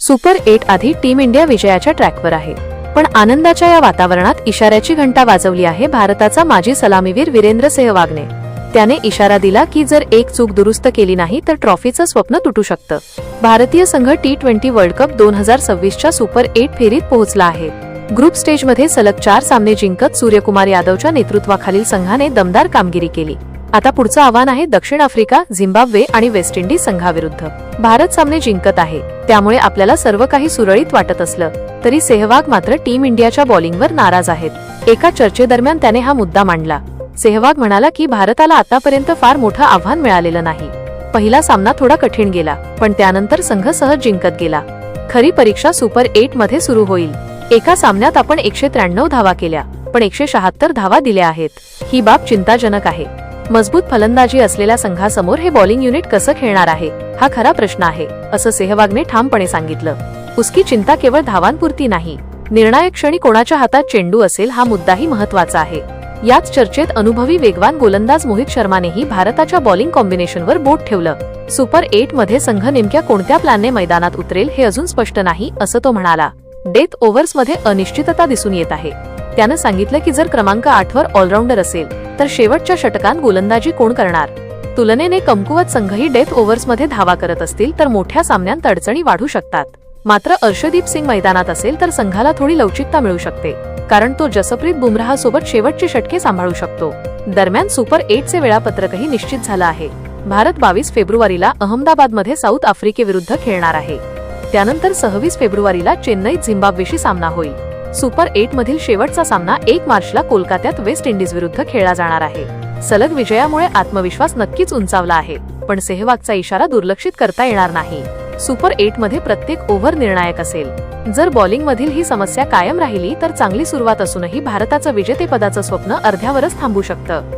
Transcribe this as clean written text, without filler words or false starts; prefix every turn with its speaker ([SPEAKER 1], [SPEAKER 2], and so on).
[SPEAKER 1] Super 8 आधी team India विजयाच्या ट्रॅकवर आहे, पण आनंदाच्या या वातावरणात इशाऱ्याची घंटा वाजवली आहे भारताचा माजी सलामीवीर वीरेंद्र सेहवागने। त्याने इशारा दिला की जर एक चूक दुरुस्त केली नाही तर ट्रॉफीचं स्वप्न तुटू शकतं। भारतीय संघ T20 वर्ल्ड कप 2026च्या सुपर 8 फेरीत पोहोचला आहे। ग्रुप स्टेजमध्ये सलग 4 सामने जिंकत सूर्यकुमार यादवच्या नेतृत्वाखालील संघाने दमदार कामगिरी केली। आता पुढचं आव्हान आहे दक्षिण आफ्रिका, झिम्बाब्वे आणि वेस्ट इंडिज संघाविरुद्ध। भारत सामने जिंकत आहे, त्यामुळे आपल्याला सर्व काही सुरळीत वाटत असलं तरी सेहवाग मात्र टीम इंडियाच्या बॉलिंगवर नाराज आहेत। एका चर्चेदरम्यान त्याने हा मुद्दा मांडला। सेहवाग म्हणाला की भारताला आतापर्यंत फार मोठं आव्हान मिळालेलं नाही। पहिला सामना थोडा कठीण गेला, पण त्यानंतर संघ सहज जिंकत गेला। खरी परीक्षा सुपर 8 मध्ये सुरू होईल। एका सामन्यात आपण 193 धावा केल्या, पण 176 धावा दिल्या आहेत। ही बाब चिंताजनक आहे। मजबूत फलंदाजी असलेल्या संघासमोर हे बॉलिंग युनिट कसं खेळणार आहे, हा खरा प्रश्न आहे, असं सेहवागने ठामपणे सांगितलं। उसकी चिंता केवळ धावांपुरती नाही, निर्णायक क्षणी कोणाच्या हातात चेंडू असेल हा मुद्दाही महत्त्वाचा आहे। याच चर्चेत अनुभवी वेगवान गोलंदाज मोहित शर्मानेही भारताच्या बॉलिंग कॉम्बिनेशनवर बोट ठेवलं। सुपर 8 मध्ये संघ नेमक्या कोणत्या प्लॅनने मैदानात उतरेल हे अजून स्पष्ट नाही, असं तो म्हणाला। डेथ ओव्हर्समध्ये अनिश्चितता दिसून येत आहे। त्यानं सांगितलं की जर क्रमांक 8 वर ऑलराऊंडर असेल तर शेवटच्या षटकांत गोलंदाजी कोण करणार। तुलनेने कमकुवत संघही डेथ ओव्हर्समध्ये धावा करत असतील तर मोठ्या सामन्यांत अडचणी वाढू शकतात। मात्र अर्शदीप सिंग मैदानात असेल तर संघाला थोडी लवचिकता मिळू शकते, कारण तो जसप्रीत बुमराह सोबत शेवटचे षटके सांभाळू शकतो। दरम्यान सुपर 8 चे वेळापत्रकही निश्चित झालं आहे। भारत 22 फेब्रुवारीला अहमदाबादमध्ये साऊथ आफ्रिकेविरुद्ध खेळणार आहे। त्यानंतर 26 फेब्रुवारीला चेन्नईत झिम्बाब्वेशी सामना होईल। सुपर 8 मधील शेवटचा सामना 1 मार्चला कोलकात्यात वेस्ट इंडिज विरुद्ध खेळला जाणार आहे। सलग विजयामुळे आत्मविश्वास नक्कीच उंचावला आहे, पण सेहवागचा इशारा दुर्लक्षित करता येणार नाही। सुपर 8 मध्ये प्रत्येक ओव्हर निर्णायक असेल। जर बॉलिंग मधील ही समस्या कायम राहिली तर चांगली सुरुवात असूनही भारताचं विजेतेपदाचं स्वप्न अर्ध्यावरच थांबू शकतं।